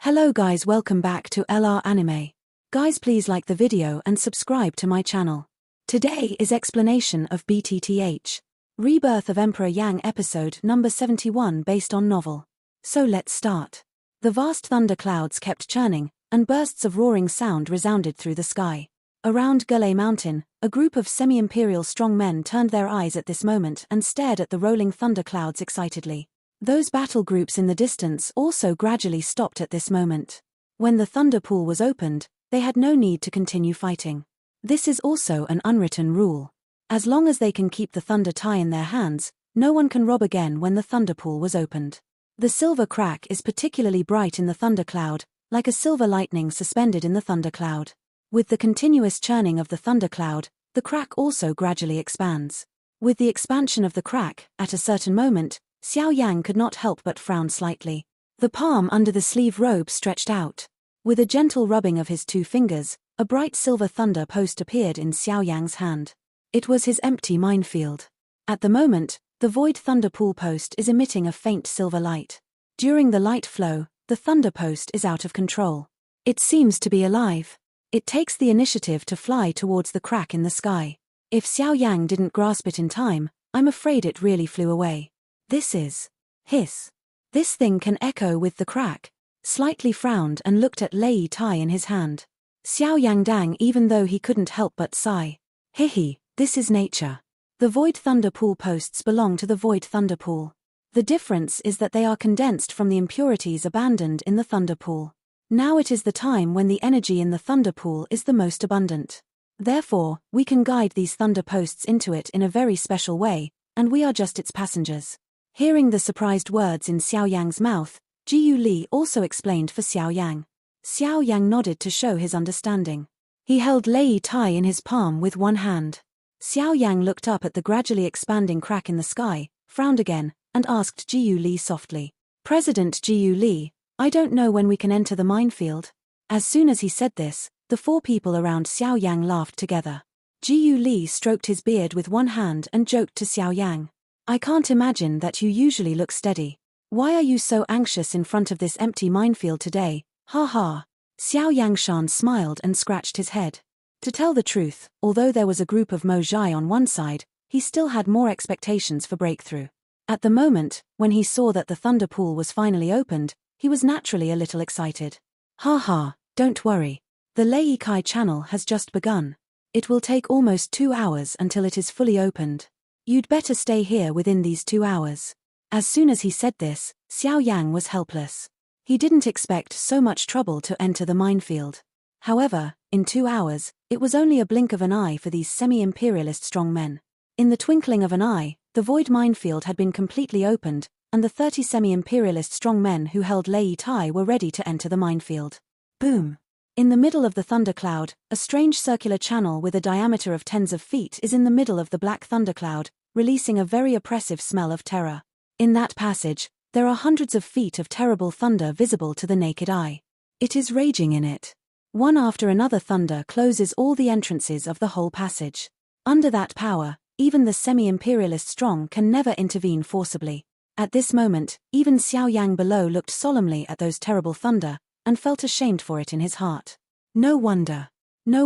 Hello guys, welcome back to LR Anime. Guys, please like the video and subscribe to my channel. Today is explanation of BTTH Rebirth of Emperor Yang episode number 71 based on novel. So let's start. The vast thunder clouds kept churning, and bursts of roaring sound resounded through the sky. Around Gulay Mountain, a group of semi-imperial strong men turned their eyes at this moment and stared at the rolling thunder clouds excitedly. Those battle groups in the distance also gradually stopped at this moment. When the thunder pool was opened, they had no need to continue fighting. This is also an unwritten rule. As long as they can keep the thunder tie in their hands, no one can rob again when the thunder pool was opened. The silver crack is particularly bright in the thunder cloud, like a silver lightning suspended in the thunder cloud. With the continuous churning of the thunder cloud, the crack also gradually expands. With the expansion of the crack, at a certain moment, Xiao Yan could not help but frown slightly. The palm under the sleeve robe stretched out. With a gentle rubbing of his two fingers, a bright silver thunder post appeared in Xiao Yan's hand. It was his empty minefield. At the moment, the void thunder pool post is emitting a faint silver light. During the light flow, the thunder post is out of control. It seems to be alive. It takes the initiative to fly towards the crack in the sky. If Xiao Yan didn't grasp it in time, I'm afraid it really flew away. This is hiss. This thing can echo with the crack. Slightly frowned and looked at Lei Tai in his hand. Xiao Yang dang, even though he couldn't help but sigh. Hihi, this is nature. The void thunder pool posts belong to the void thunder pool. The difference is that they are condensed from the impurities abandoned in the thunder pool. Now it is the time when the energy in the thunder pool is the most abundant. Therefore, we can guide these thunder posts into it in a very special way, and we are just its passengers. Hearing the surprised words in Xiao Yang's mouth, Jiyu Li also explained for Xiao Yang. Xiao Yang nodded to show his understanding. He held Lei Tai in his palm with one hand. Xiao Yang looked up at the gradually expanding crack in the sky, frowned again, and asked Jiyu Li softly, "President Jiyu Li, I don't know when we can enter the minefield." As soon as he said this, the four people around Xiao Yang laughed together. Jiyu Li stroked his beard with one hand and joked to Xiao Yang, "I can't imagine that you usually look steady. Why are you so anxious in front of this empty minefield today? Ha ha." Xiao Yangshan smiled and scratched his head. To tell the truth, although there was a group of Mo Zhai on one side, he still had more expectations for breakthrough. At the moment, when he saw that the thunder pool was finally opened, he was naturally a little excited. Ha ha, don't worry. The Lei Kai channel has just begun. It will take almost 2 hours until it is fully opened. You'd better stay here within these 2 hours. As soon as he said this, Xiao Yang was helpless. He didn't expect so much trouble to enter the minefield. However, in 2 hours, it was only a blink of an eye for these semi-imperialist strong men. In the twinkling of an eye, the void minefield had been completely opened, and the 30 semi-imperialist strong men who held Lei Tai were ready to enter the minefield. Boom! In the middle of the thunder cloud, a strange circular channel with a diameter of tens of feet is in the middle of the black thunder cloud, releasing a very oppressive smell of terror. In that passage, there are hundreds of feet of terrible thunder visible to the naked eye. It is raging in it. One after another thunder closes all the entrances of the whole passage. Under that power, even the semi-imperialist strong can never intervene forcibly. At this moment, even Xiao Yang below looked solemnly at those terrible thunder, and felt ashamed for it in his heart. No wonder no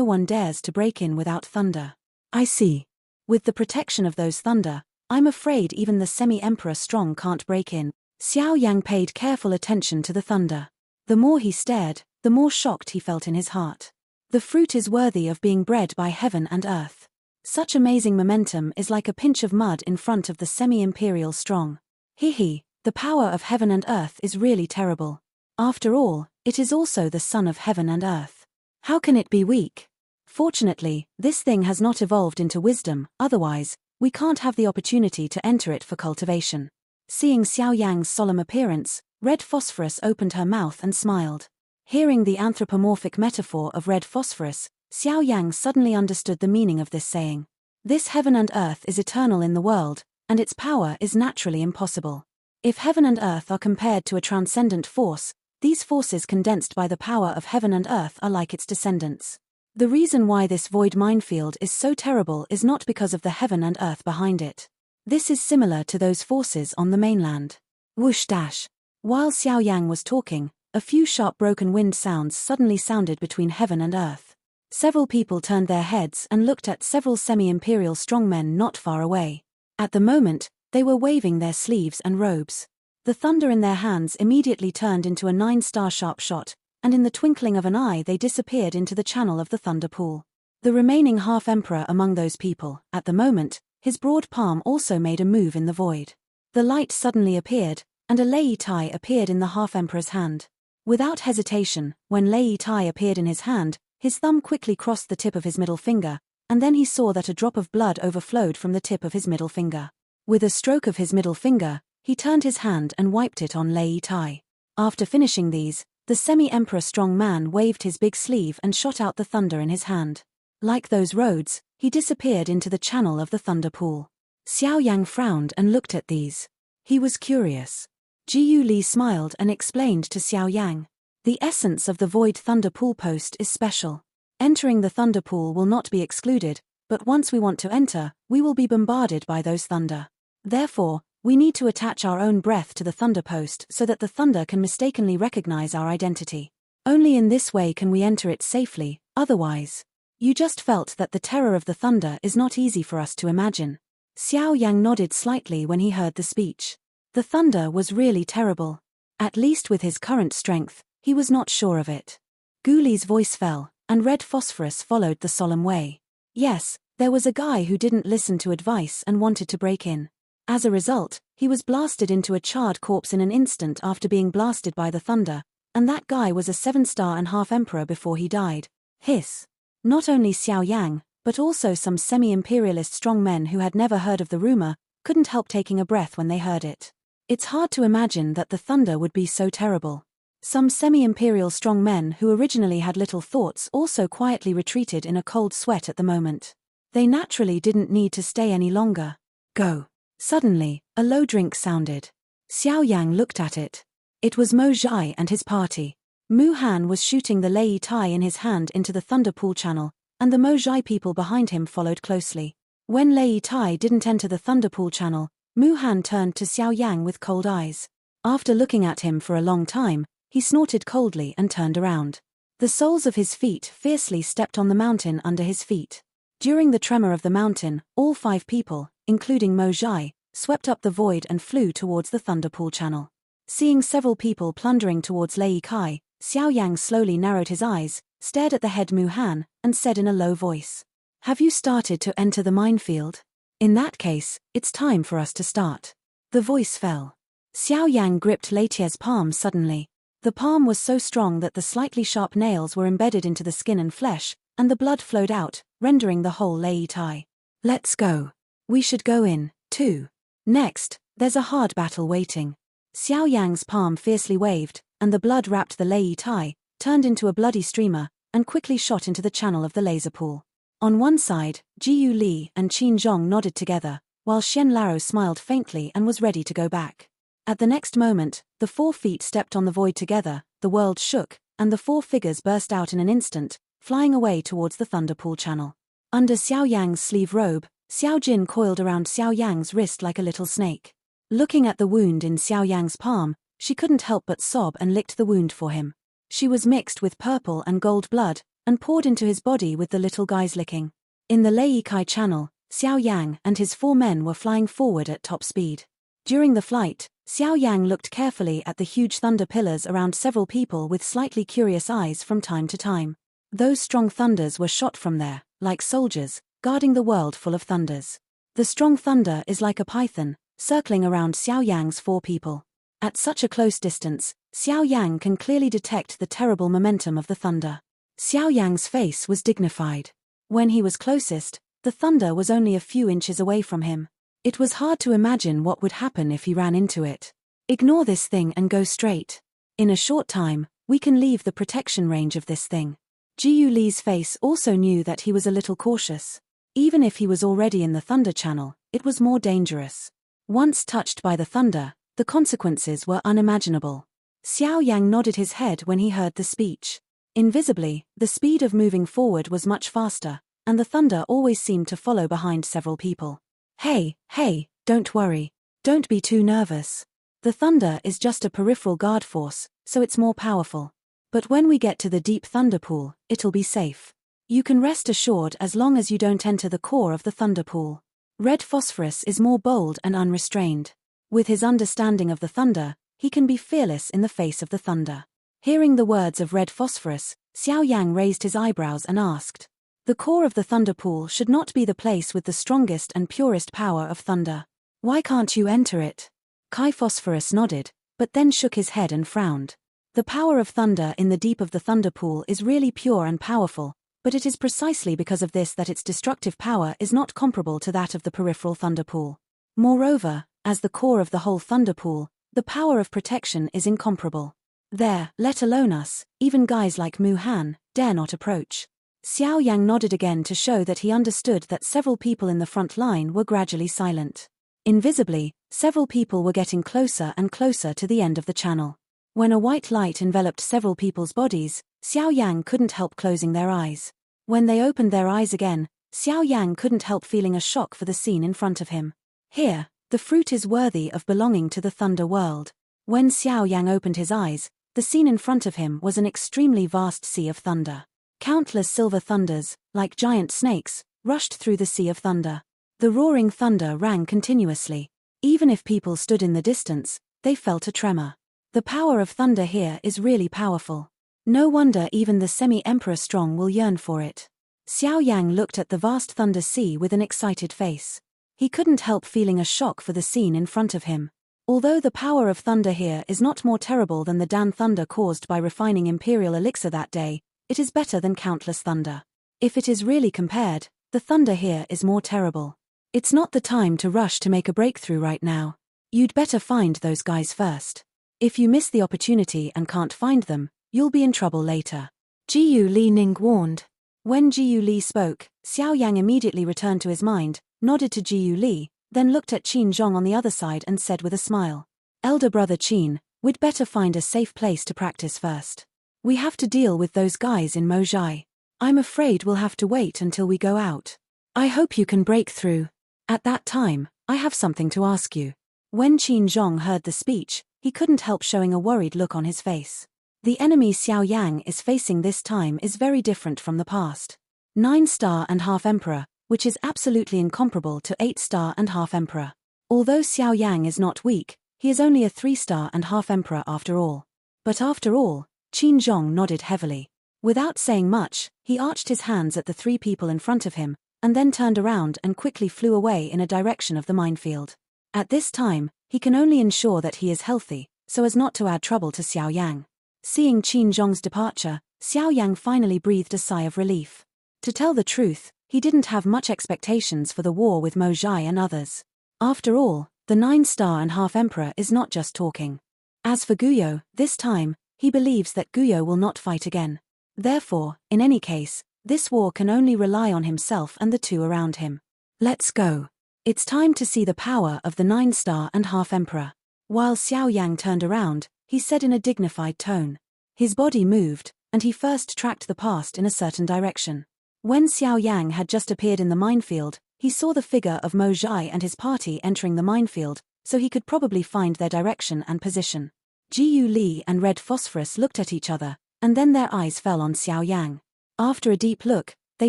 one dares to break in without thunder. I see. With the protection of those thunder, I'm afraid even the semi-emperor strong can't break in. Xiao Yang paid careful attention to the thunder. The more he stared, the more shocked he felt in his heart. The fruit is worthy of being bred by heaven and earth. Such amazing momentum is like a pinch of mud in front of the semi-imperial strong. Hihi, the power of heaven and earth is really terrible. After all, it is also the son of heaven and earth. How can it be weak? Fortunately, this thing has not evolved into wisdom, otherwise, we can't have the opportunity to enter it for cultivation. Seeing Xiao Yang's solemn appearance, Red Phosphorus opened her mouth and smiled. Hearing the anthropomorphic metaphor of red phosphorus, Xiao Yang suddenly understood the meaning of this saying. This heaven and earth is eternal in the world, and its power is naturally impossible. If heaven and earth are compared to a transcendent force, these forces condensed by the power of heaven and earth are like its descendants. The reason why this void minefield is so terrible is not because of the heaven and earth behind it. This is similar to those forces on the mainland. Whoosh dash. While Xiao Yang was talking, a few sharp broken wind sounds suddenly sounded between heaven and earth. Several people turned their heads and looked at several semi-imperial strongmen not far away. At the moment, they were waving their sleeves and robes. The thunder in their hands immediately turned into a 9-star sharp shot, and in the twinkling of an eye they disappeared into the channel of the thunder pool. The remaining half-emperor among those people, at the moment, his broad palm also made a move in the void. The light suddenly appeared, and a lei tai appeared in the half-emperor's hand. Without hesitation, when lei tai appeared in his hand, his thumb quickly crossed the tip of his middle finger, and then he saw that a drop of blood overflowed from the tip of his middle finger. With a stroke of his middle finger, he turned his hand and wiped it on lei tai. After finishing these, the semi-emperor strong man waved his big sleeve and shot out the thunder in his hand. Like those roads, he disappeared into the channel of the thunder pool. Xiao Yan frowned and looked at these. He was curious. Jiyu Li smiled and explained to Xiao Yang. The essence of the void thunder pool post is special. Entering the thunder pool will not be excluded, but once we want to enter, we will be bombarded by those thunder. Therefore, we need to attach our own breath to the thunder post so that the thunder can mistakenly recognize our identity. Only in this way can we enter it safely, otherwise. You just felt that the terror of the thunder is not easy for us to imagine. Xiao Yang nodded slightly when he heard the speech. The thunder was really terrible. At least with his current strength, he was not sure of it. Gu Li's voice fell, and red phosphorus followed the solemn way. Yes, there was a guy who didn't listen to advice and wanted to break in. As a result, he was blasted into a charred corpse in an instant after being blasted by the thunder, and that guy was a 7-star and half-emperor before he died. Hiss. Not only Xiao Yang, but also some semi-imperialist strongmen who had never heard of the rumor, couldn't help taking a breath when they heard it. It's hard to imagine that the thunder would be so terrible. Some semi-imperial strongmen who originally had little thoughts also quietly retreated in a cold sweat at the moment. They naturally didn't need to stay any longer. Go. Suddenly, a low drink sounded. Xiao Yang looked at it. It was Mo Zhai and his party. Mu Han was shooting the lei tai in his hand into the thunder pool channel, and the Mo Zhai people behind him followed closely. When lei tai didn't enter the thunder pool channel, Mu Han turned to Xiao Yang with cold eyes. After looking at him for a long time, he snorted coldly and turned around. The soles of his feet fiercely stepped on the mountain under his feet. During the tremor of the mountain, all 5 people, including Mo Zhai, swept up the void and flew towards the thunder pool channel. Seeing several people plundering towards lei kai, Xiao Yang slowly narrowed his eyes, stared at the head Mu Han, and said in a low voice, "Have you started to enter the minefield? In that case, it's time for us to start." The voice fell. Xiao Yang gripped Lei Tie's palm suddenly. The palm was so strong that the slightly sharp nails were embedded into the skin and flesh, and the blood flowed out, rendering the whole lei tai. "Let's go. We should go in, too. Next, there's a hard battle waiting." Xiao Yang's palm fiercely waved, and the blood wrapped the lei tai, turned into a bloody streamer, and quickly shot into the channel of the laser pool. On one side, Jiyu Li and Qin Zhong nodded together, while Xian Laro smiled faintly and was ready to go back. At the next moment, the 4 feet stepped on the void together, the world shook, and the 4 figures burst out in an instant, flying away towards the thunder pool channel. Under Xiao Yang's sleeve robe, Xiao Jin coiled around Xiao Yang's wrist like a little snake. Looking at the wound in Xiao Yang's palm, she couldn't help but sob and licked the wound for him. She was mixed with purple and gold blood, and poured into his body with the little guy's licking. In the Lei Kai channel, Xiao Yang and his 4 men were flying forward at top speed. During the flight, Xiao Yang looked carefully at the huge thunder pillars around several people with slightly curious eyes from time to time. Those strong thunders were shot from there, like soldiers, guarding the world full of thunders. The strong thunder is like a python, circling around Xiao Yang's 4 people. At such a close distance, Xiao Yang can clearly detect the terrible momentum of the thunder. Xiao Yang's face was dignified. When he was closest, the thunder was only a few inches away from him. It was hard to imagine what would happen if he ran into it. Ignore this thing and go straight. In a short time, we can leave the protection range of this thing. Jiyu Li's face also knew that he was a little cautious. Even if he was already in the thunder channel, it was more dangerous. Once touched by the thunder, the consequences were unimaginable. Xiao Yang nodded his head when he heard the speech. Invisibly, the speed of moving forward was much faster, and the thunder always seemed to follow behind several people. Hey, don't worry. Don't be too nervous. The thunder is just a peripheral guard force, so it's more powerful. But when we get to the deep thunder pool, it'll be safe. You can rest assured as long as you don't enter the core of the thunder pool. Red Phosphorus is more bold and unrestrained. With his understanding of the thunder, he can be fearless in the face of the thunder. Hearing the words of Red Phosphorus, Xiao Yang raised his eyebrows and asked, "The core of the thunder pool should not be the place with the strongest and purest power of thunder. Why can't you enter it?" Kai Phosphorus nodded, but then shook his head and frowned. The power of thunder in the deep of the thunder pool is really pure and powerful, but it is precisely because of this that its destructive power is not comparable to that of the peripheral thunder pool. Moreover, as the core of the whole thunder pool, the power of protection is incomparable. There, let alone us, even guys like Mu Han, dare not approach. Xiao Yang nodded again to show that he understood that several people in the front line were gradually silent. Invisibly, several people were getting closer and closer to the end of the channel. When a white light enveloped several people's bodies, Xiao Yang couldn't help closing their eyes. When they opened their eyes again, Xiao Yang couldn't help feeling a shock for the scene in front of him. Here, the fruit is worthy of belonging to the thunder world. When Xiao Yang opened his eyes, the scene in front of him was an extremely vast sea of thunder. Countless silver thunders, like giant snakes, rushed through the sea of thunder. The roaring thunder rang continuously. Even if people stood in the distance, they felt a tremor. The power of thunder here is really powerful. No wonder even the semi-emperor strong will yearn for it. Xiao Yang looked at the vast thunder sea with an excited face. He couldn't help feeling a shock for the scene in front of him. Although the power of thunder here is not more terrible than the Dan thunder caused by refining imperial elixir that day, it is better than countless thunder. If it is really compared, the thunder here is more terrible. It's not the time to rush to make a breakthrough right now. You'd better find those guys first. If you miss the opportunity and can't find them, you'll be in trouble later. Jiyu Li Ning warned. When Jiyu Li spoke, Xiao Yang immediately returned to his mind, nodded to Jiyu Li, then looked at Qin Zhong on the other side and said with a smile, "Elder brother Qin, we'd better find a safe place to practice first. We have to deal with those guys in Mojai. I'm afraid we'll have to wait until we go out. I hope you can break through. At that time, I have something to ask you." When Qin Zhong heard the speech, he couldn't help showing a worried look on his face. The enemy Xiao Yang is facing this time is very different from the past. 9-star and half Emperor, which is absolutely incomparable to 8-star and half Emperor. Although Xiao Yang is not weak, he is only a 3-star and half Emperor after all. But after all, Qin Zhong nodded heavily. Without saying much, he arched his hands at the 3 people in front of him, and then turned around and quickly flew away in a direction of the minefield. At this time, he can only ensure that he is healthy, so as not to add trouble to Xiao Yang. Seeing Qin Zhong's departure, Xiao Yang finally breathed a sigh of relief. To tell the truth, he didn't have much expectations for the war with Mojai and others. After all, the 9-star and half Emperor is not just talking. As for Guyo, this time, he believes that Guyo will not fight again. Therefore, in any case, this war can only rely on himself and the 2 around him. Let's go. It's time to see the power of the 9-star and half Emperor. While Xiao Yang turned around, he said in a dignified tone. His body moved, and he first tracked the past in a certain direction. When Xiao Yang had just appeared in the minefield, he saw the figure of Mojai and his party entering the minefield, so he could probably find their direction and position. Jiyu Li and Red Phosphorus looked at each other, and then their eyes fell on Xiao Yang. After a deep look, they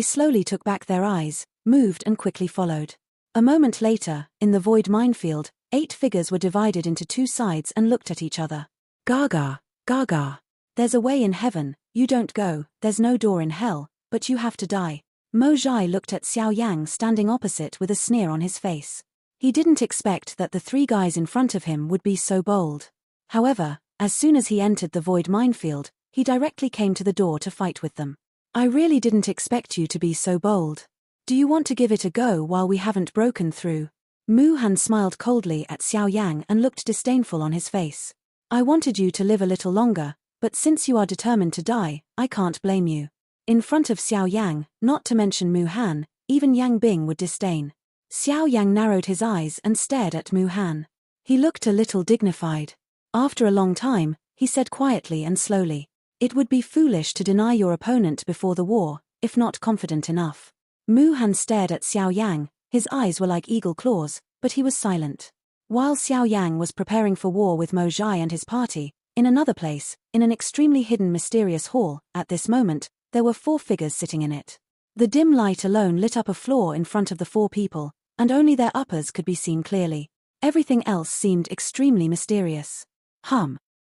slowly took back their eyes, moved and quickly followed. A moment later, in the void minefield, 8 figures were divided into 2 sides and looked at each other. Gaga, Gaga. There's a way in heaven, you don't go, there's no door in hell, but you have to die. Mojai looked at Xiao Yang standing opposite with a sneer on his face. He didn't expect that the 3 guys in front of him would be so bold. However, as soon as he entered the void minefield, he directly came to the door to fight with them. I really didn't expect you to be so bold. Do you want to give it a go while we haven't broken through? Mu Han smiled coldly at Xiao Yang and looked disdainful on his face. I wanted you to live a little longer, but since you are determined to die, I can't blame you. In front of Xiao Yang, not to mention Mu Han, even Yang Bing would disdain. Xiao Yang narrowed his eyes and stared at Mu Han. He looked a little dignified. After a long time, he said quietly and slowly, "It would be foolish to deny your opponent before the war, if not confident enough." Mu Han stared at Xiao Yang, his eyes were like eagle claws, but he was silent. While Xiao Yang was preparing for war with Mojai and his party, In another place, in an extremely hidden mysterious hall, at this moment, there were 4 figures sitting in it. The dim light alone lit up a floor in front of the 4 people, and only their uppers could be seen clearly. Everything else seemed extremely mysterious.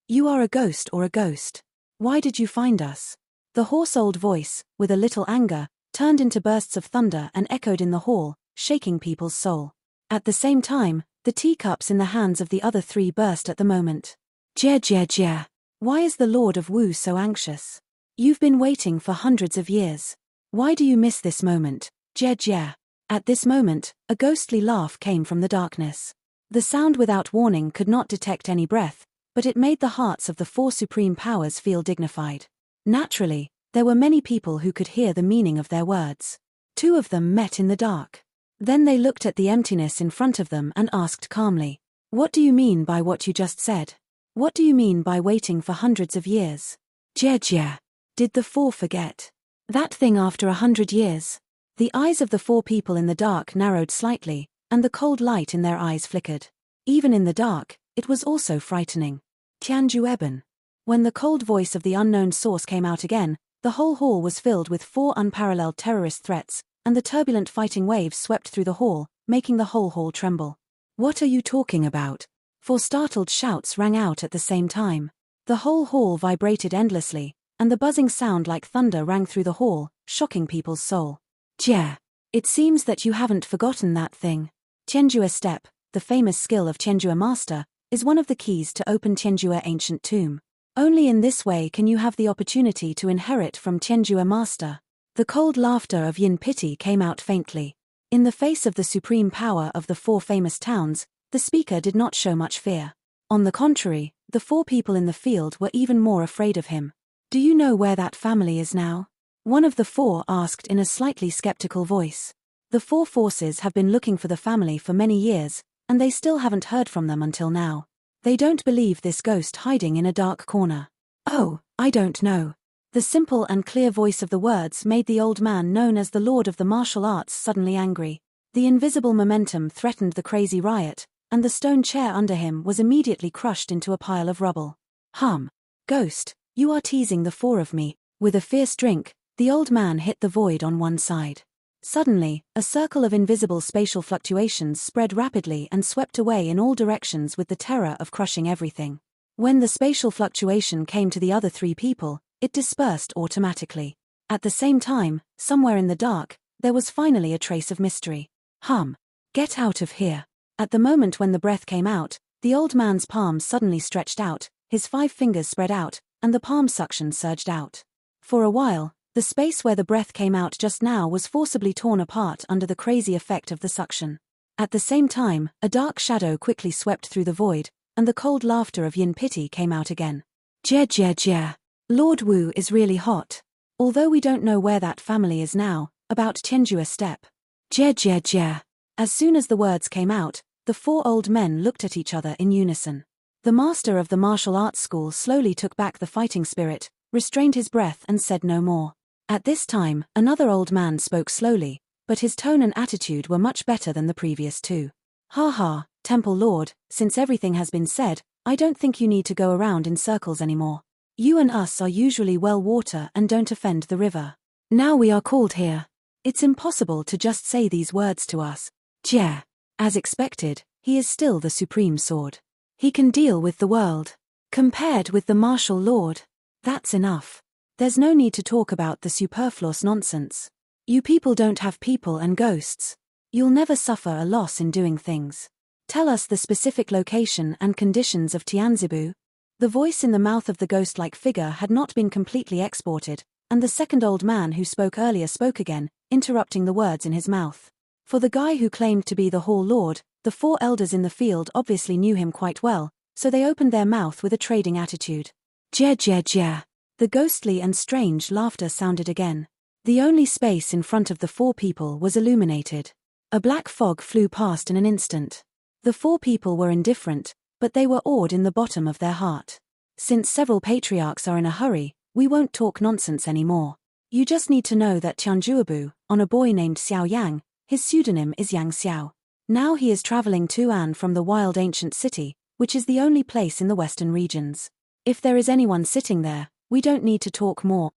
You are a ghost or a ghost. Why did you find us? The hoarse old voice, with a little anger, turned into bursts of thunder and echoed in the hall, shaking people's soul. At the same time, the teacups in the hands of the other 3 burst at the moment. Jia. Why is the Lord of Wu so anxious? You've been waiting for hundreds of years. Why do you miss this moment, Jia? At this moment, a ghostly laugh came from the darkness. The sound without warning could not detect any breath, but it made the hearts of the 4 supreme powers feel dignified. Naturally, there were many people who could hear the meaning of their words. 2 of them met in the dark. Then they looked at the emptiness in front of them and asked calmly, "What do you mean by what you just said? What do you mean by waiting for hundreds of years?" Jia. Did the 4 forget? That thing after 100 years? The eyes of the 4 people in the dark narrowed slightly, and the cold light in their eyes flickered. Even in the dark, it was also frightening. Tianjueben. When the cold voice of the unknown source came out again, the whole hall was filled with 4 unparalleled terrorist threats, and the turbulent fighting waves swept through the hall, making the whole hall tremble. What are you talking about? 4 startled shouts rang out at the same time. The whole hall vibrated endlessly, and the buzzing sound like thunder rang through the hall, shocking people's soul. Jia. It seems that you haven't forgotten that thing. Tianjua step, the famous skill of Tianjua master, is one of the keys to open Tianjua ancient tomb. Only in this way can you have the opportunity to inherit from Tianjua master. The cold laughter of Yin Pity came out faintly. In the face of the supreme power of the 4 famous towns, the speaker did not show much fear. On the contrary, the 4 people in the field were even more afraid of him. Do you know where that family is now? One of the 4 asked in a slightly skeptical voice. The 4 forces have been looking for the family for many years, and they still haven't heard from them until now. They don't believe this ghost hiding in a dark corner. Oh, I don't know. The simple and clear voice of the words made the old man known as the Lord of the Martial Arts suddenly angry. The invisible momentum threatened the crazy riot, and the stone chair under him was immediately crushed into a pile of rubble. Ghost, you are teasing the 4 of me. With a fierce drink, the old man hit the void on one side. Suddenly, a circle of invisible spatial fluctuations spread rapidly and swept away in all directions with the terror of crushing everything. When the spatial fluctuation came to the other 3 people, it dispersed automatically. At the same time, somewhere in the dark, there was finally a trace of mystery. Get out of here. At the moment when the breath came out, the old man's palms suddenly stretched out, his 5 fingers spread out, and the palm suction surged out. For a while, the space where the breath came out just now was forcibly torn apart under the crazy effect of the suction. At the same time, a dark shadow quickly swept through the void, and the cold laughter of Yin Pity came out again. Jia. Lord Wu is really hot. Although we don't know where that family is now, about Tianjua Steppe. Jia. As soon as the words came out, the 4 old men looked at each other in unison. The master of the martial arts school slowly took back the fighting spirit, restrained his breath and said no more. At this time, another old man spoke slowly, but his tone and attitude were much better than the previous 2. Temple Lord, since everything has been said, I don't think you need to go around in circles anymore. You and us are usually well water and don't offend the river. Now we are called here. It's impossible to just say these words to us. Jia. As expected, he is still the supreme sword. He can deal with the world. Compared with the martial lord. That's enough. There's no need to talk about the superfluous nonsense. You people don't have people and ghosts. You'll never suffer a loss in doing things. Tell us the specific location and conditions of Tianzibu. The voice in the mouth of the ghost-like figure had not been completely exported, and the second old man who spoke earlier spoke again, interrupting the words in his mouth. For the guy who claimed to be the Hall Lord, the 4 elders in the field obviously knew him quite well, so they opened their mouth with a trading attitude. Jia. The ghostly and strange laughter sounded again. The only space in front of the 4 people was illuminated. A black fog flew past in an instant. The 4 people were indifferent, but they were awed in the bottom of their heart. Since several patriarchs are in a hurry, we won't talk nonsense anymore. You just need to know that Tianjuabu, on a boy named Xiao Yang, his pseudonym is Yang Xiao. Now he is traveling to and from the wild ancient city, which is the only place in the western regions. If there is anyone sitting there, we don't need to talk more.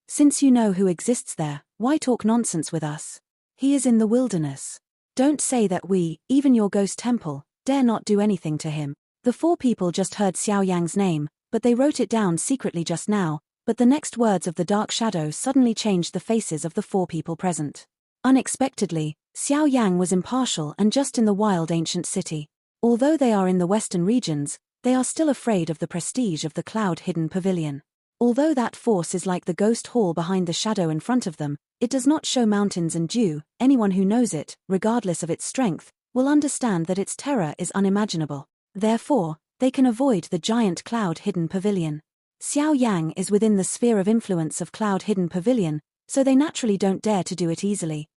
Since you know who exists there, why talk nonsense with us? He is in the wilderness. Don't say that we, even your ghost temple, dare not do anything to him. The 4 people just heard Xiao Yang's name, but they wrote it down secretly just now, but the next words of the dark shadow suddenly changed the faces of the 4 people present. Unexpectedly, Xiao Yang was impartial and just in the wild ancient city. Although they are in the western regions, they are still afraid of the prestige of the cloud-hidden pavilion. Although that force is like the ghost hall behind the shadow in front of them, it does not show mountains and dew. Anyone who knows it, regardless of its strength, will understand that its terror is unimaginable. Therefore, they can avoid the giant cloud-hidden pavilion. Xiao Yang is within the sphere of influence of cloud-hidden pavilion, so they naturally don't dare to do it easily.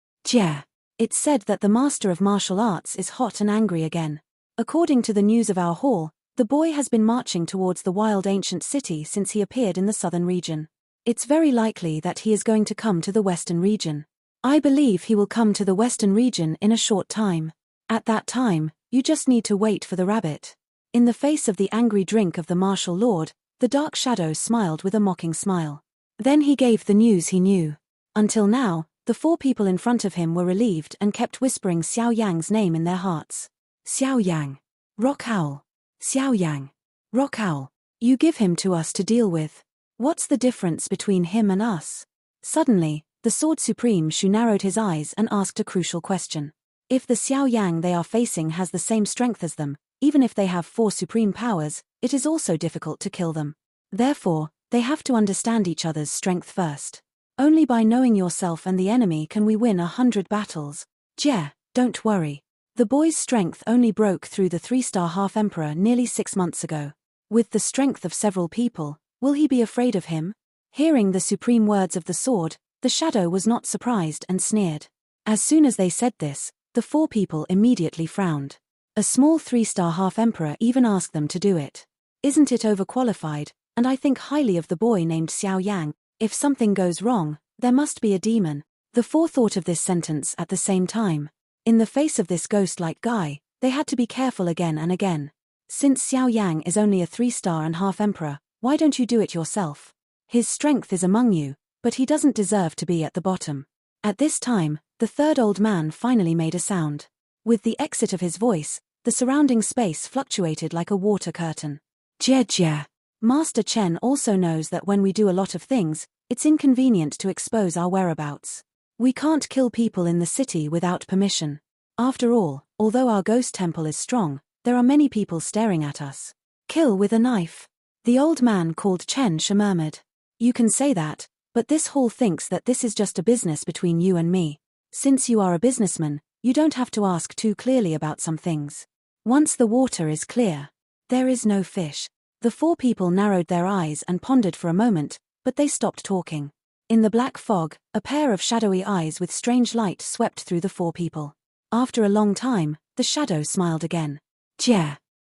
It's said that the master of martial arts is hot and angry again. According to the news of our hall, the boy has been marching towards the wild ancient city since he appeared in the southern region. It's very likely that he is going to come to the western region. I believe he will come to the western region in a short time. At that time, you just need to wait for the rabbit. In the face of the angry drink of the martial lord, the dark shadow smiled with a mocking smile. Then he gave the news he knew. Until now, the 4 people in front of him were relieved and kept whispering Xiao Yang's name in their hearts. Xiao Yang. Rock Owl. Xiao Yang. Rock Owl. You give him to us to deal with. What's the difference between him and us? Suddenly, the Sword Supreme Shu narrowed his eyes and asked a crucial question. If the Xiao Yang they are facing has the same strength as them, even if they have 4 supreme powers, it is also difficult to kill them. Therefore, they have to understand each other's strength first. Only by knowing yourself and the enemy can we win 100 battles. Don't worry. The boy's strength only broke through the 3-star half-emperor nearly 6 months ago. With the strength of several people, will he be afraid of him? Hearing the supreme words of the sword, the shadow was not surprised and sneered. As soon as they said this, the 4 people immediately frowned. A small 3-star half-emperor even asked them to do it. Isn't it overqualified? And I think highly of the boy named Xiao Yang. If something goes wrong, there must be a demon. The 4 thought of this sentence at the same time. In the face of this ghost-like guy, they had to be careful again and again. Since Xiao Yang is only a 3-star and half-emperor, why don't you do it yourself? His strength is among you, but he doesn't deserve to be at the bottom. At this time, the 3rd old man finally made a sound. With the exit of his voice, the surrounding space fluctuated like a water curtain. Master Chen also knows that when we do a lot of things, it's inconvenient to expose our whereabouts. We can't kill people in the city without permission. After all, although our ghost temple is strong, there are many people staring at us. Kill with a knife. The old man called Chen Shi murmured. You can say that, but this hall thinks that this is just a business between you and me. Since you are a businessman, you don't have to ask too clearly about some things. Once the water is clear, there is no fish. The 4 people narrowed their eyes and pondered for a moment, but they stopped talking. In the black fog, a pair of shadowy eyes with strange light swept through the 4 people. After a long time, the shadow smiled again.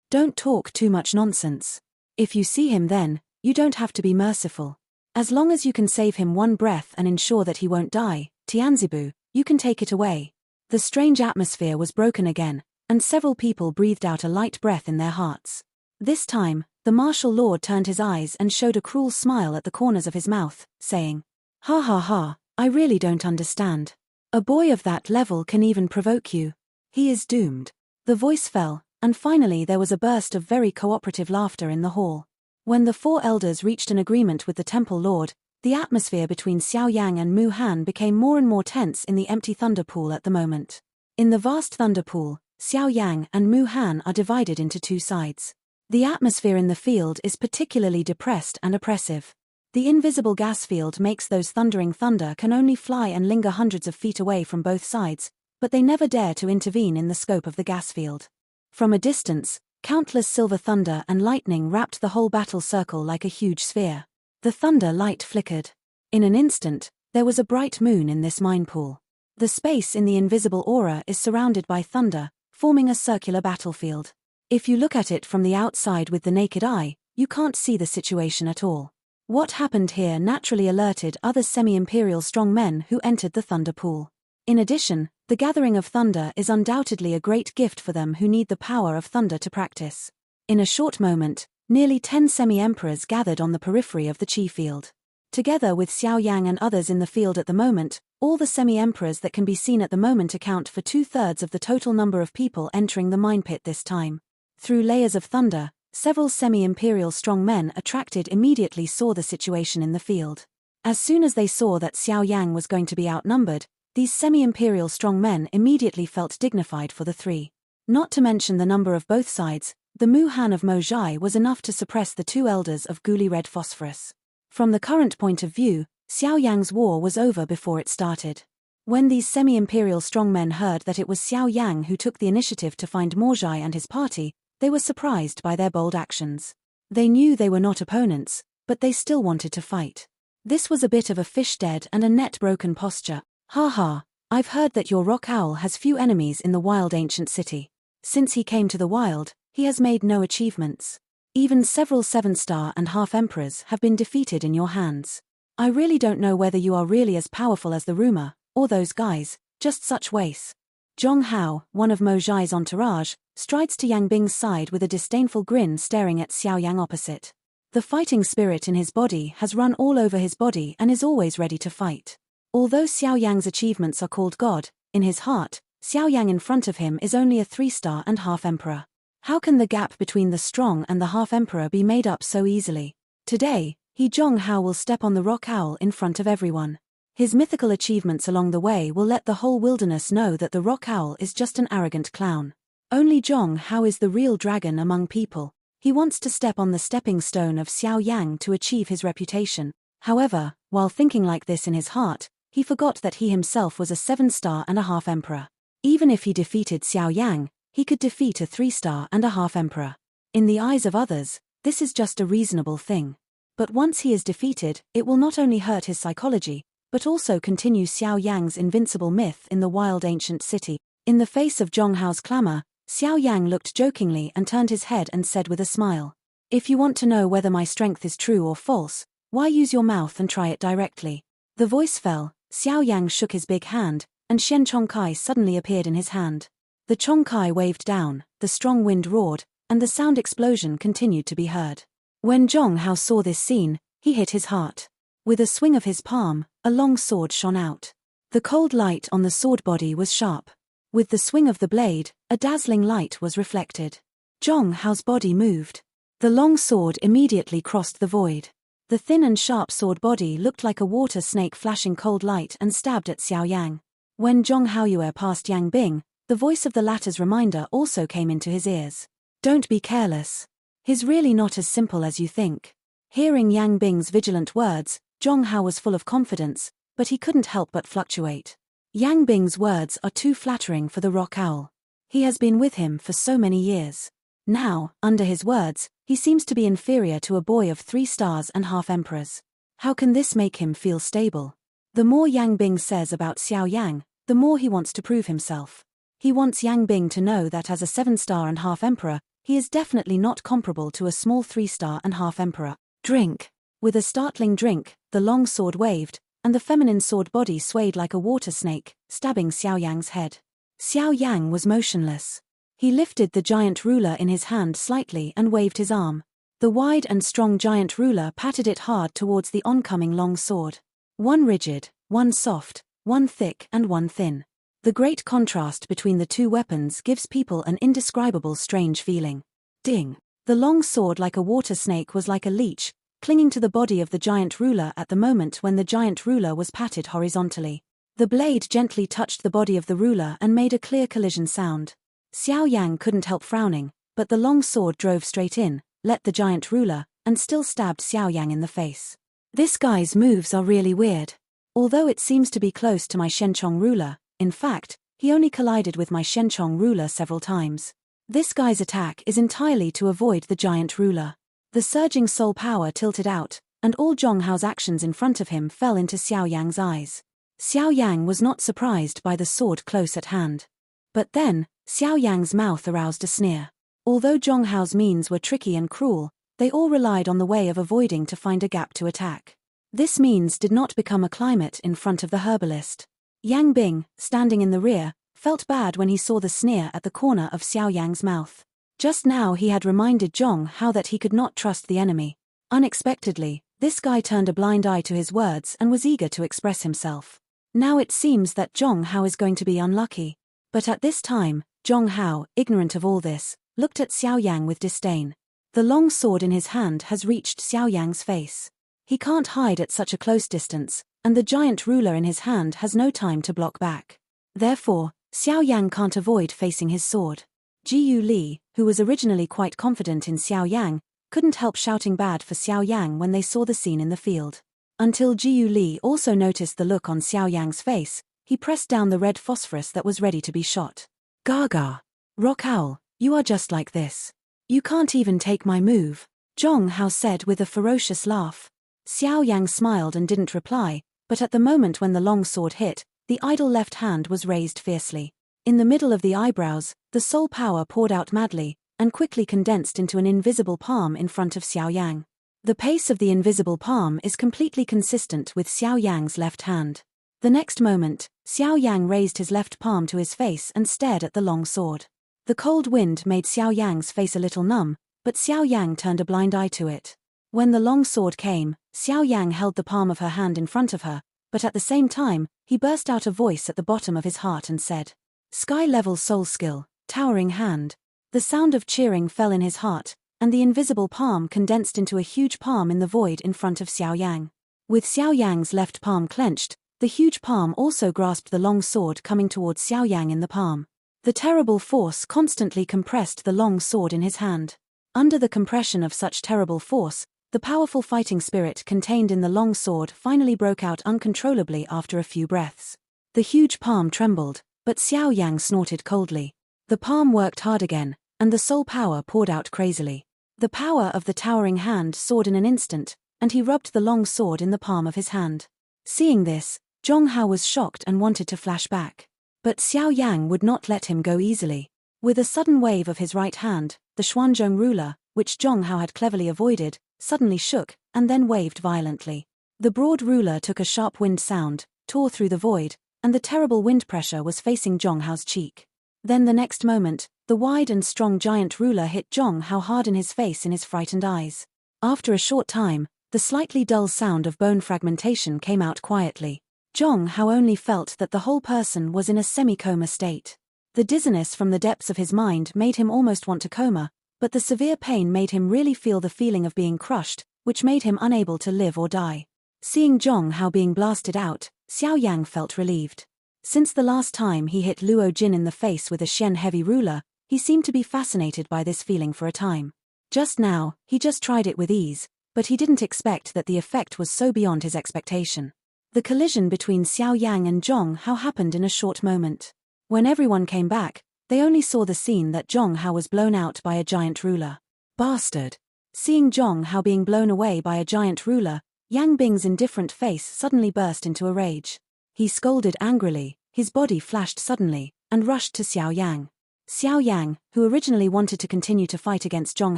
Don't talk too much nonsense. If you see him then, you don't have to be merciful. As long as you can save him 1 breath and ensure that he won't die, Tianzibu, you can take it away. The strange atmosphere was broken again, and several people breathed out a light breath in their hearts. This time, the martial lord turned his eyes and showed a cruel smile at the corners of his mouth, saying, Ha ha ha, I really don't understand. A boy of that level can even provoke you. He is doomed. The voice fell, and finally there was a burst of very cooperative laughter in the hall. When the 4 elders reached an agreement with the temple lord, the atmosphere between Xiao Yang and Mu Han became more and more tense in the empty thunder pool at the moment. In the vast thunder pool, Xiao Yang and Mu Han are divided into 2 sides. The atmosphere in the field is particularly depressed and oppressive. The invisible gas field makes those thundering thunder can only fly and linger hundreds of feet away from both sides, but they never dare to intervene in the scope of the gas field. From a distance, countless silver thunder and lightning wrapped the whole battle circle like a huge sphere. The thunder light flickered. In an instant, there was a bright moon in this mine pool. The space in the invisible aura is surrounded by thunder, forming a circular battlefield. If you look at it from the outside with the naked eye, you can't see the situation at all. What happened here naturally alerted other semi-imperial strongmen who entered the thunder pool. In addition, the gathering of thunder is undoubtedly a great gift for them who need the power of thunder to practice. In a short moment, Nearly 10 semi-emperors gathered on the periphery of the qi field. Together with Xiao Yang and others in the field at the moment, all the semi-emperors that can be seen at the moment account for 2/3 of the total number of people entering the mine pit this time. Through layers of thunder, several semi-imperial strong men attracted immediately saw the situation in the field. As soon as they saw that Xiao Yang was going to be outnumbered, these semi-imperial strong men immediately felt dignified for the three. Not to mention the number of both sides, the Mu Han of Mo Zhai was enough to suppress the two elders of Guli Red Phosphorus. From the current point of view, Xiao Yang's war was over before it started. When these semi-imperial strongmen heard that it was Xiao Yang who took the initiative to find Mo Zhai and his party, they were surprised by their bold actions. They knew they were not opponents, but they still wanted to fight. This was a bit of a fish dead and a net broken posture. Ha ha, I've heard that your rock owl has few enemies in the wild ancient city. Since he came to the wild, he has made no achievements. Even several 7-star and half-emperors have been defeated in your hands. I really don't know whether you are really as powerful as the rumor, or those guys, just such waste. Zhong Hao, one of Mo Zhai's entourage, strides to Yang Bing's side with a disdainful grin staring at Xiao Yang opposite. The fighting spirit in his body has run all over his body and is always ready to fight. Although Xiao Yang's achievements are called God, in his heart, Xiao Yang in front of him is only a 3-star and half-emperor. How can the gap between the strong and the half-emperor be made up so easily? Today, Zhong Hao will step on the rock owl in front of everyone. His mythical achievements along the way will let the whole wilderness know that the rock owl is just an arrogant clown. Only Zhong Hao is the real dragon among people. He wants to step on the stepping stone of Xiao Yang to achieve his reputation. However, while thinking like this in his heart, he forgot that he himself was a 7-star and a half-emperor. Even if he defeated Xiao Yang, he could defeat a 3-star and a half-emperor. In the eyes of others, this is just a reasonable thing. But once he is defeated, it will not only hurt his psychology, but also continue Xiao Yang's invincible myth in the wild ancient city. In the face of Zhong Hao's clamor, Xiao Yang looked jokingly and turned his head and said with a smile, "If you want to know whether my strength is true or false, why use your mouth and try it directly?" The voice fell, Xiao Yang shook his big hand, and Shen Chongkai suddenly appeared in his hand. The Chongkai waved down, the strong wind roared, and the sound explosion continued to be heard. When Zhong Hao saw this scene, he hit his heart. With a swing of his palm, a long sword shone out. The cold light on the sword body was sharp. With the swing of the blade, a dazzling light was reflected. Zhong Hao's body moved. The long sword immediately crossed the void. The thin and sharp sword body looked like a water snake flashing cold light and stabbed at Xiao Yang. When Zhong Haoyue passed Yang Bing, the voice of the latter's reminder also came into his ears. Don't be careless. He's really not as simple as you think. Hearing Yang Bing's vigilant words, Zhong Hao was full of confidence, but he couldn't help but fluctuate. Yang Bing's words are too flattering for the rock owl. He has been with him for so many years. Now, under his words, he seems to be inferior to a boy of 3 stars and half-emperors. How can this make him feel stable? The more Yang Bing says about Xiao Yang, the more he wants to prove himself. He wants Yang Bing to know that as a 7-star and half-emperor, he is definitely not comparable to a small 3-star and half-emperor. Drink. With a startling drink, the long sword waved, and the feminine sword body swayed like a water snake, stabbing Xiao Yang's head. Xiao Yang was motionless. He lifted the giant ruler in his hand slightly and waved his arm. The wide and strong giant ruler patted it hard towards the oncoming long sword. One rigid, one soft, one thick and one thin. The great contrast between the two weapons gives people an indescribable strange feeling. Ding! The long sword like a water snake was like a leech, clinging to the body of the giant ruler at the moment when the giant ruler was patted horizontally. The blade gently touched the body of the ruler and made a clear collision sound. Xiao Yang couldn't help frowning, but the long sword drove straight in, let the giant ruler, and still stabbed Xiao Yang in the face. This guy's moves are really weird. Although it seems to be close to my Shenchong ruler, in fact, he only collided with my Shenchong ruler several times. This guy's attack is entirely to avoid the giant ruler. The surging soul power tilted out, and all Zhong Hao's actions in front of him fell into Xiao Yang's eyes. Xiao Yang was not surprised by the sword close at hand. But then, Xiao Yang's mouth aroused a sneer. Although Zhong Hao's means were tricky and cruel, they all relied on the way of avoiding to find a gap to attack. This means did not become a climate in front of the herbalist. Yang Bing, standing in the rear, felt bad when he saw the sneer at the corner of Xiao Yang's mouth. Just now he had reminded Zhong Hao that he could not trust the enemy. Unexpectedly, this guy turned a blind eye to his words and was eager to express himself. Now it seems that Zhong Hao is going to be unlucky. But at this time, Zhong Hao, ignorant of all this, looked at Xiao Yang with disdain. The long sword in his hand has reached Xiao Yang's face. He can't hide at such a close distance, and the giant ruler in his hand has no time to block back. Therefore, Xiao Yang can't avoid facing his sword. Jiyu Li, who was originally quite confident in Xiao Yang, couldn't help shouting bad for Xiao Yang when they saw the scene in the field. Until Jiyu Li also noticed the look on Xiao Yang's face, he pressed down the red phosphorus that was ready to be shot. Gaga. Rock Owl, you are just like this. You can't even take my move, Zhong Hao said with a ferocious laugh. Xiao Yang smiled and didn't reply, but at the moment when the long sword hit, the idle left hand was raised fiercely. In the middle of the eyebrows, the soul power poured out madly, and quickly condensed into an invisible palm in front of Xiao Yang. The pace of the invisible palm is completely consistent with Xiao Yang's left hand. The next moment, Xiao Yang raised his left palm to his face and stared at the long sword. The cold wind made Xiao Yang's face a little numb, but Xiao Yang turned a blind eye to it. When the long sword came, Xiao Yang held the palm of her hand in front of her, but at the same time, he burst out a voice at the bottom of his heart and said, "Sky-level soul skill, towering hand." The sound of cheering fell in his heart, and the invisible palm condensed into a huge palm in the void in front of Xiao Yang. With Xiao Yang's left palm clenched, the huge palm also grasped the long sword coming towards Xiao Yang in the palm. The terrible force constantly compressed the long sword in his hand. Under the compression of such terrible force, the powerful fighting spirit contained in the long sword finally broke out uncontrollably after a few breaths. The huge palm trembled, but Xiao Yang snorted coldly. The palm worked hard again, and the soul power poured out crazily. The power of the towering hand soared in an instant, and he rubbed the long sword in the palm of his hand. Seeing this, Zhong Hao was shocked and wanted to flash back. But Xiao Yang would not let him go easily. With a sudden wave of his right hand, the Xuanzhong ruler, which Zhong Hao had cleverly avoided, suddenly shook, and then waved violently. The broad ruler took a sharp wind sound, tore through the void, and the terrible wind pressure was facing Zhong Hao's cheek. Then the next moment, the wide and strong giant ruler hit Zhong Hao hard in his face in his frightened eyes. After a short time, the slightly dull sound of bone fragmentation came out quietly. Zhong Hao only felt that the whole person was in a semi-coma state. The dizziness from the depths of his mind made him almost want to coma, but the severe pain made him really feel the feeling of being crushed, which made him unable to live or die. Seeing Zhong Hao being blasted out, Xiao Yang felt relieved. Since the last time he hit Luo Jin in the face with a Xian heavy ruler, he seemed to be fascinated by this feeling for a time. Just now, he just tried it with ease, but he didn't expect that the effect was so beyond his expectation. The collision between Xiao Yang and Zhong Hao happened in a short moment. When everyone came back, they only saw the scene that Zhong Hao was blown out by a giant ruler. Bastard! Seeing Zhong Hao being blown away by a giant ruler, Yang Bing's indifferent face suddenly burst into a rage. He scolded angrily, his body flashed suddenly, and rushed to Xiao Yang. Xiao Yang, who originally wanted to continue to fight against Zhong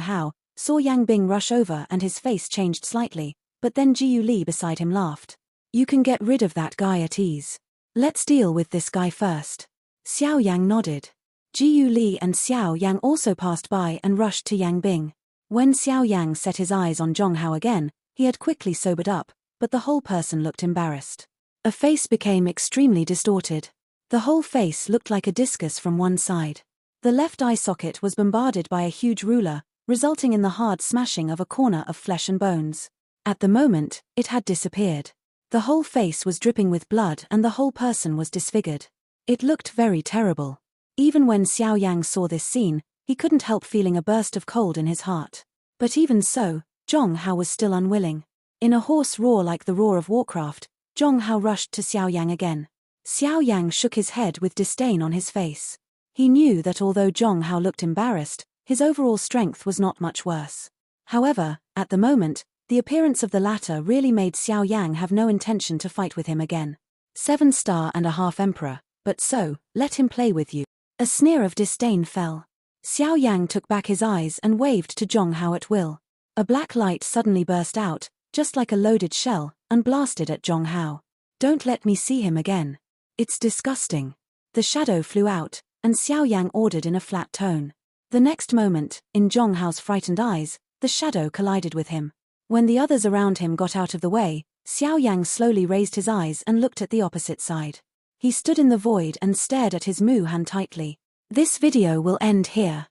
Hao, saw Yang Bing rush over and his face changed slightly, but then Jiyu Li beside him laughed. "You can get rid of that guy at ease. Let's deal with this guy first." Xiao Yang nodded. Jiyu Li and Xiao Yang also passed by and rushed to Yang Bing. When Xiao Yang set his eyes on Zhong Hao again, he had quickly sobered up, but the whole person looked embarrassed. A face became extremely distorted. The whole face looked like a discus from one side. The left eye socket was bombarded by a huge ruler, resulting in the hard smashing of a corner of flesh and bones. At the moment, it had disappeared. The whole face was dripping with blood and the whole person was disfigured. It looked very terrible. Even when Xiao Yang saw this scene, he couldn't help feeling a burst of cold in his heart. But even so, Zhong Hao was still unwilling. In a hoarse roar like the roar of Warcraft, Zhong Hao rushed to Xiao Yang again. Xiao Yang shook his head with disdain on his face. He knew that although Zhong Hao looked embarrassed, his overall strength was not much worse. However, at the moment, the appearance of the latter really made Xiao Yang have no intention to fight with him again. 7.5-star Emperor, but so, let him play with you. A sneer of disdain fell. Xiao Yang took back his eyes and waved to Zhong Hao at will. A black light suddenly burst out, just like a loaded shell, and blasted at Zhong Hao. "Don't let me see him again. It's disgusting." The shadow flew out, and Xiao Yang ordered in a flat tone. The next moment, in Zhong Hao's frightened eyes, the shadow collided with him. When the others around him got out of the way, Xiao Yan slowly raised his eyes and looked at the opposite side. He stood in the void and stared at his Mu Han tightly. This video will end here.